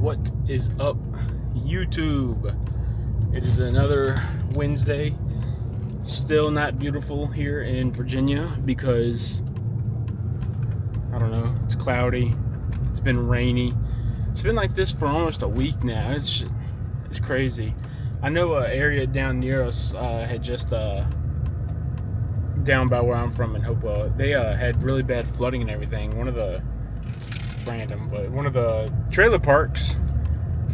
What is up, YouTube? It is another Wednesday. Still not beautiful here in Virginia because, I don't know, it's cloudy. It's been rainy. It's been like this for almost a week now. It's crazy. I know an area down near us had just, down by where I'm from in Hopewell, they had really bad flooding and everything. One of the trailer parks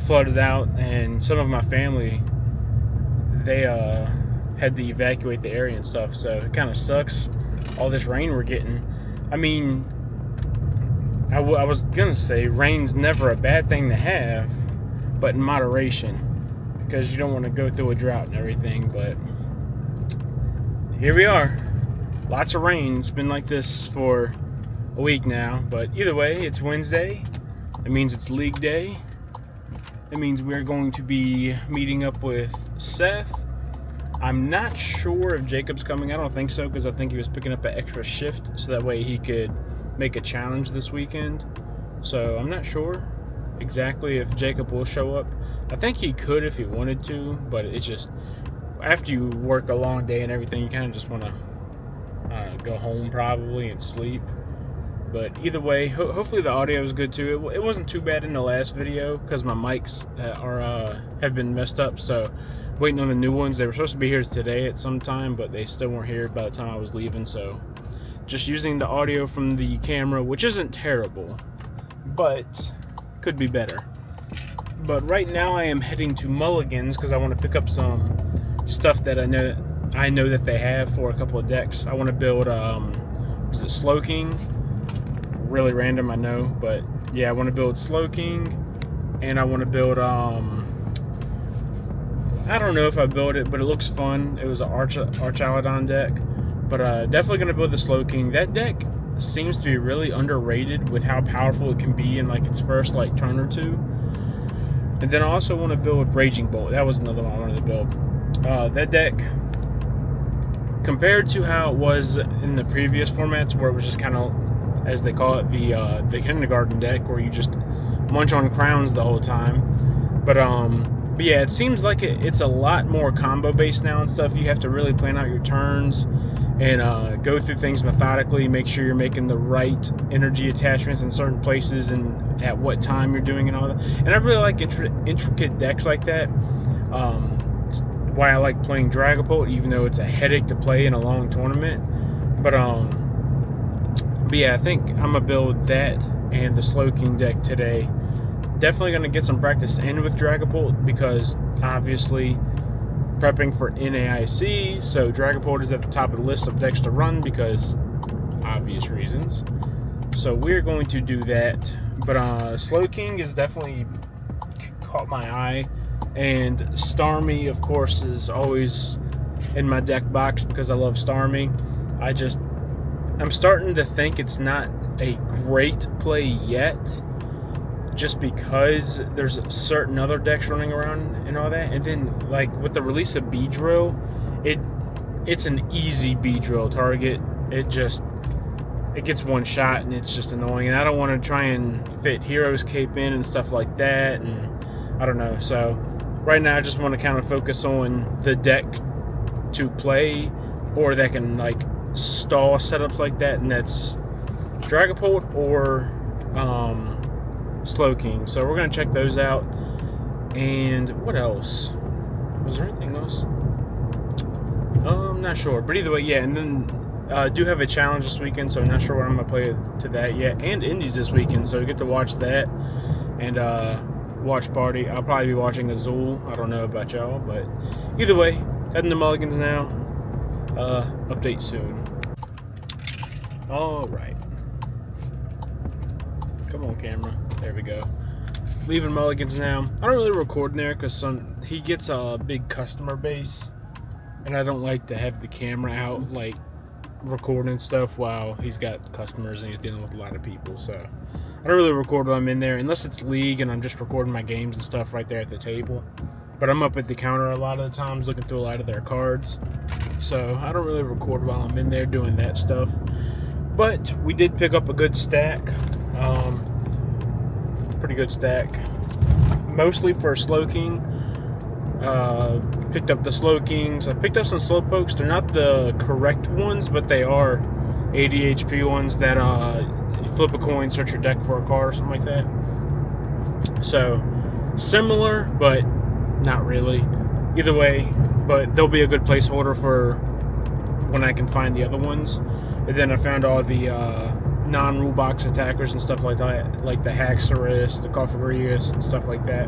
flooded out, and some of my family, they had to evacuate the area and stuff, so it kind of sucks, all this rain we're getting. I mean, I was gonna say rain's never a bad thing to have, but in moderation, because you don't want to go through a drought and everything. But here we are, lots of rain. It's been like this for a week now, but either way, it's Wednesday. It means it's league day. It means we're going to be meeting up with Seth. I'm not sure if Jacob's coming. I don't think so, because I think he was picking up an extra shift so that way he could make a challenge this weekend. So I'm not sure exactly if Jacob will show up. I think he could if he wanted to, but it's just, after you work a long day and everything, you kind of just want to go home probably and sleep. But either way, hopefully the audio is good too. It wasn't too bad in the last video because my mics have been messed up. So waiting on the new ones. They were supposed to be here today at some time, but they still weren't here by the time I was leaving. So just using the audio from the camera, which isn't terrible, but could be better. But right now I am heading to Mulligan's because I want to pick up some stuff that I know that they have for a couple of decks. I want to build is it Slowking? Really random, I know, but yeah, I want to build Slowking, and I want to build I don't know if I built it, but it looks fun. It was an Archaladon deck, but definitely gonna build the Slowking. That deck seems to be really underrated with how powerful it can be in like its first like turn or two. And then I also want to build Raging Bolt. That was another one I wanted to build. That deck, compared to how it was in the previous formats, where it was just kind of, as they call it, the kindergarten deck, where you just munch on crowns the whole time. But yeah, it seems like it's a lot more combo based now and stuff. You have to really plan out your turns and go through things methodically, make sure you're making the right energy attachments in certain places and at what time you're doing and all that. And I really like intricate decks like that. It's why I like playing Dragapult, even though it's a headache to play in a long tournament. But yeah, I think I'm gonna build that and the Slowking deck today. Definitely gonna get some practice in with Dragapult because obviously prepping for NAIC, so Dragapult is at the top of the list of decks to run because obvious reasons. So we're going to do that. But Slowking is definitely caught my eye, and Starmie, of course, is always in my deck box because I love Starmie. I'm starting to think it's not a great play yet, just because there's certain other decks running around and all that. And then, like, with the release of Beedrill, it's an easy Beedrill target. It gets one shot and it's just annoying. And I don't want to try and fit Hero's Cape in and stuff like that. And I don't know. So right now I just want to kind of focus on the deck to play, or that can, like, stall setups like that, and that's Dragapult or Slowking. So we're gonna check those out. And what else? Was there anything else? I'm not sure, but either way, yeah. And then I do have a challenge this weekend, so I'm not sure what I'm gonna play to that yet. And Indies this weekend, so you get to watch that and watch party. I'll probably be watching Azul. I don't know about y'all, but either way, heading to Mulligan's now. Update soon. All right. Come on, camera. There we go. Leaving Mulligan's now. I don't really record in there because he gets a big customer base, and I don't like to have the camera out, like, recording stuff while he's got customers and he's dealing with a lot of people. So I don't really record when I'm in there, unless it's League and I'm just recording my games and stuff right there at the table. But I'm up at the counter a lot of the times looking through a lot of their cards. So I don't really record while I'm in there doing that stuff. But we did pick up a good stack. Pretty good stack. mostly for Slowking. Picked up the Slowkings. I picked up some Slowpokes. They're not the correct ones, but they are ADHP ones that you flip a coin, search your deck for a card or something like that. So similar, but not really. Either way, but they'll be a good placeholder for when I can find the other ones. And then I found all the non-rule box attackers and stuff like that, like the Haxorus, the Cofagrius, and stuff like that.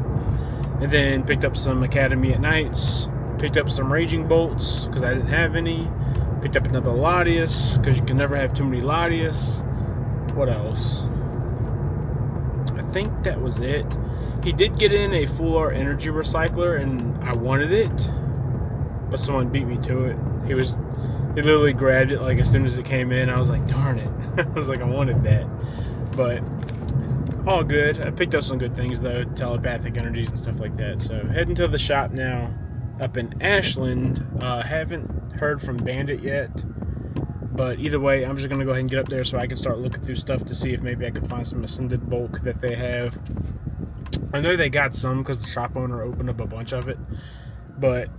And then picked up some Academy at Nights. Picked up some Raging Bolts because I didn't have any. Picked up another Latias because you can never have too many Latias. What else? I think that was it. He did get in a full art energy recycler and I wanted it, but someone beat me to it. He literally grabbed it like as soon as it came in. I was like, darn it. I was like, I wanted that. But all good. I picked up some good things though, telepathic energies and stuff like that. So heading to the shop now up in Ashland. Haven't heard from Bandit yet. But either way, I'm just going to go ahead and get up there so I can start looking through stuff to see if maybe I could find some Ascended bulk that they have. I know they got some because the shop owner opened up a bunch of it. But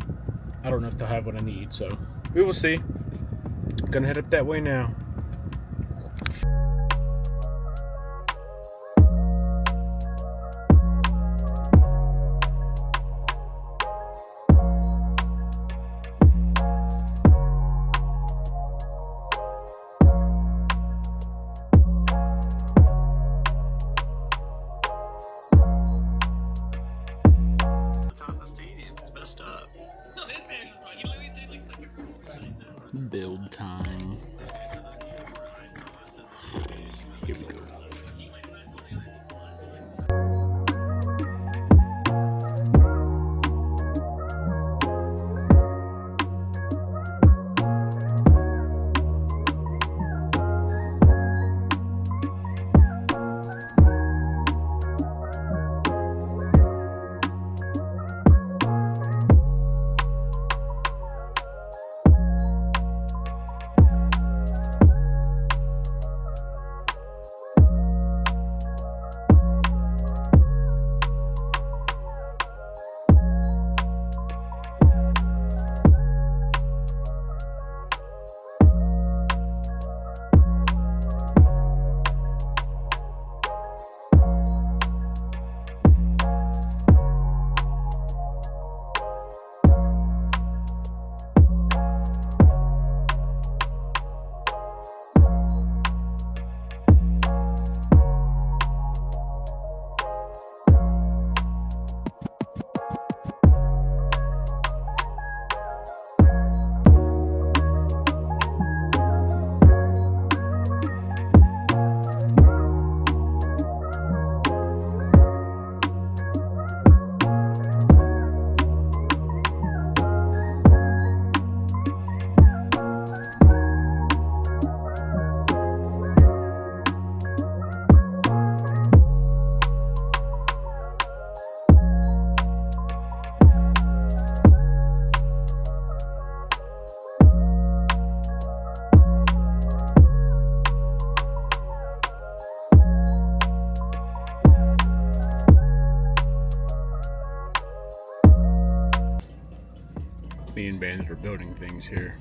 I don't know if they'll have what I need. So we will see. Gonna head up that way now. Build time. Here we go. Me and Bandit are building things here.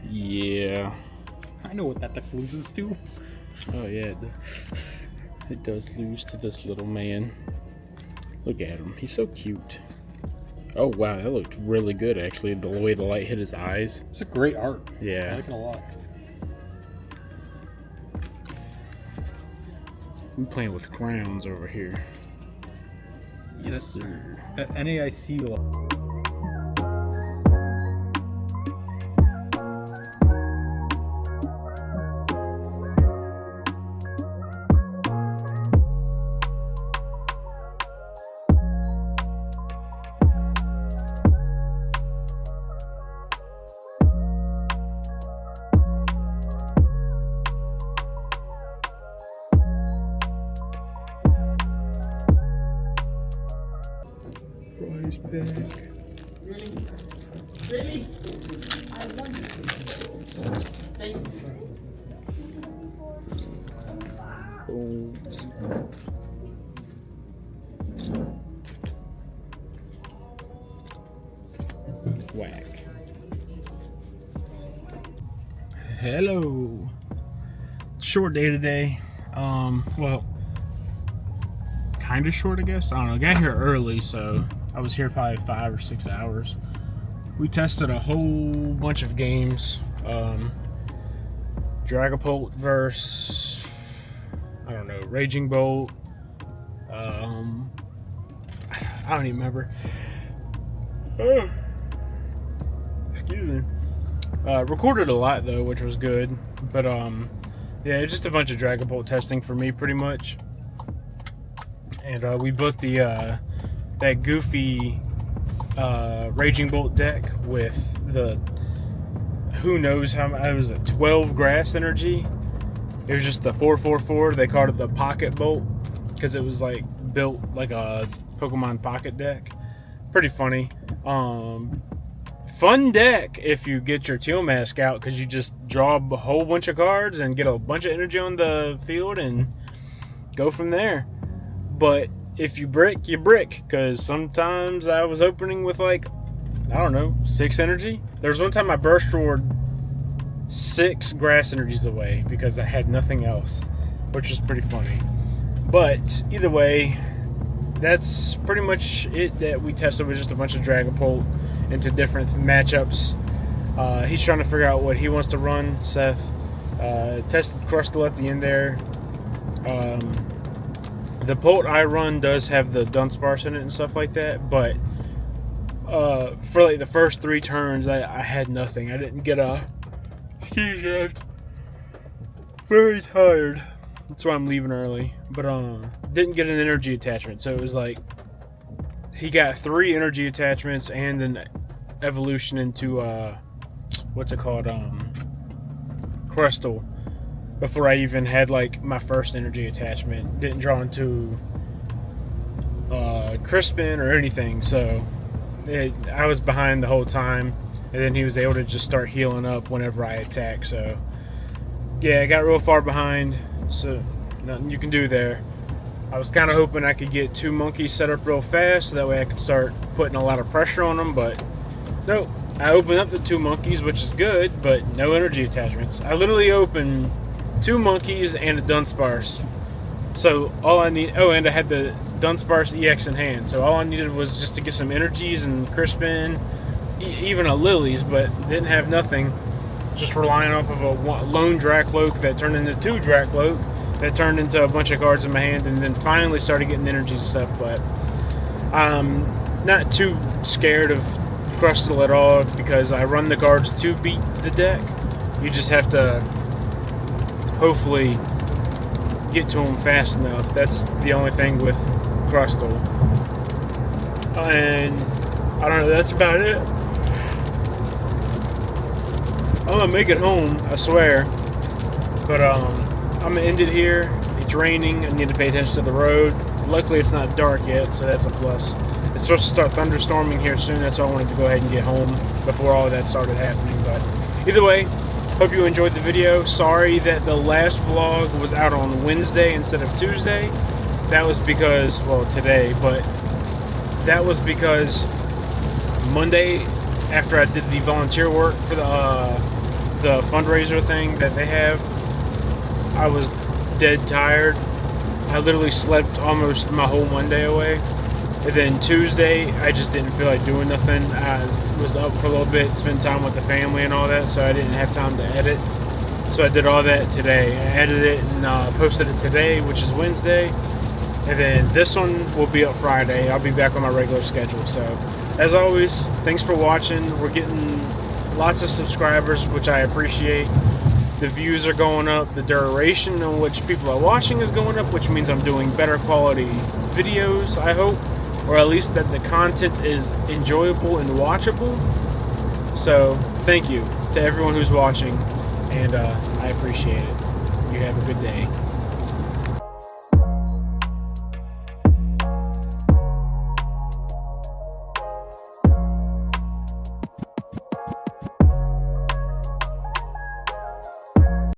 Yeah. I know what that deck loses to. Oh yeah, it does lose to this little man. Look at him, he's so cute. Oh wow, that looked really good actually, the way the light hit his eyes. It's a great art. Yeah. I like it a lot. I'm playing with crowns over here. Yes, sir. At NAIC level. Prize pack. Really? I wanted to. Thanks. Boom. Whack. Hello. Short day today. Well, kind of short, I guess. I don't know. I got here early, so I was here probably 5 or 6 hours. We tested a whole bunch of games. Dragapult versus, I don't know, Raging Bolt. I don't even remember. Excuse me. Recorded a lot though, which was good. But yeah, just a bunch of Dragapult testing for me, pretty much. And we built the that goofy Raging Bolt deck with the who knows how it was a 12 grass energy. It was just the 444. They called it the Pocket Bolt because it was like built like a Pokemon Pocket deck. Pretty funny. Fun deck if you get your Teal Mask out, because you just draw a whole bunch of cards and get a bunch of energy on the field and go from there. But if you brick, you brick, because sometimes I was opening with like, I don't know, 6 energy. There was one time I burst roared 6 grass energies away because I had nothing else, which was pretty funny. But either way, that's pretty much it that we tested. Was just a bunch of Dragapult into different matchups. He's trying to figure out what he wants to run, Seth. Tested Crustle at the end there. The Bolt I run does have the Dunsparce in it and stuff like that, but for like the first 3 turns, I had nothing. I didn't get a... Excuse me. Very tired. That's why I'm leaving early. But didn't get an energy attachment, so it was like he got 3 energy attachments and an evolution into what's it called, Crustle, before I even had like my first energy attachment. Didn't draw into Crispin or anything, so I was behind the whole time, and then he was able to just start healing up whenever I attack. So yeah, I got real far behind, so nothing you can do there. I was kind of hoping I could get 2 monkeys set up real fast, so that way I could start putting a lot of pressure on them, but nope. I opened up the 2 monkeys, which is good, but no energy attachments. I literally opened 2 monkeys and a Dunsparce. So all I need... Oh, and I had the Dunsparce EX in hand. So all I needed was just to get some energies and Crispin, even a Lilies, but didn't have nothing. Just relying off of a lone Dracloak that turned into 2 Dracloak, that turned into a bunch of cards in my hand, and then finally started getting energies and stuff. But I'm not too scared of Crustle at all, because I run the cards to beat the deck. You just have to hopefully get to them fast enough. That's the only thing with Crustle. And I don't know, that's about it. I'm gonna make it home, I swear. But I'm gonna end it here. It's raining. I need to pay attention to the road. Luckily, it's not dark yet, so that's a plus. It's supposed to start thunderstorming here soon. That's why I wanted to go ahead and get home before all of that started happening. But either way, hope you enjoyed the video. Sorry that the last vlog was out on Wednesday instead of Tuesday. That was because, well, today, but that was because Monday, after I did the volunteer work for the fundraiser thing that they have, I was dead tired. I literally slept almost my whole Monday away. And then Tuesday, I just didn't feel like doing nothing. I was up for a little bit, spent time with the family and all that, so I didn't have time to edit. So I did all that today. I edited it and posted it today, which is Wednesday. And then this one will be up Friday. I'll be back on my regular schedule. So, as always, thanks for watching. We're getting lots of subscribers, which I appreciate. The views are going up. The duration on which people are watching is going up, which means I'm doing better quality videos, I hope. Or at least that the content is enjoyable and watchable. So, thank you to everyone who's watching, and I appreciate it. You have a good day.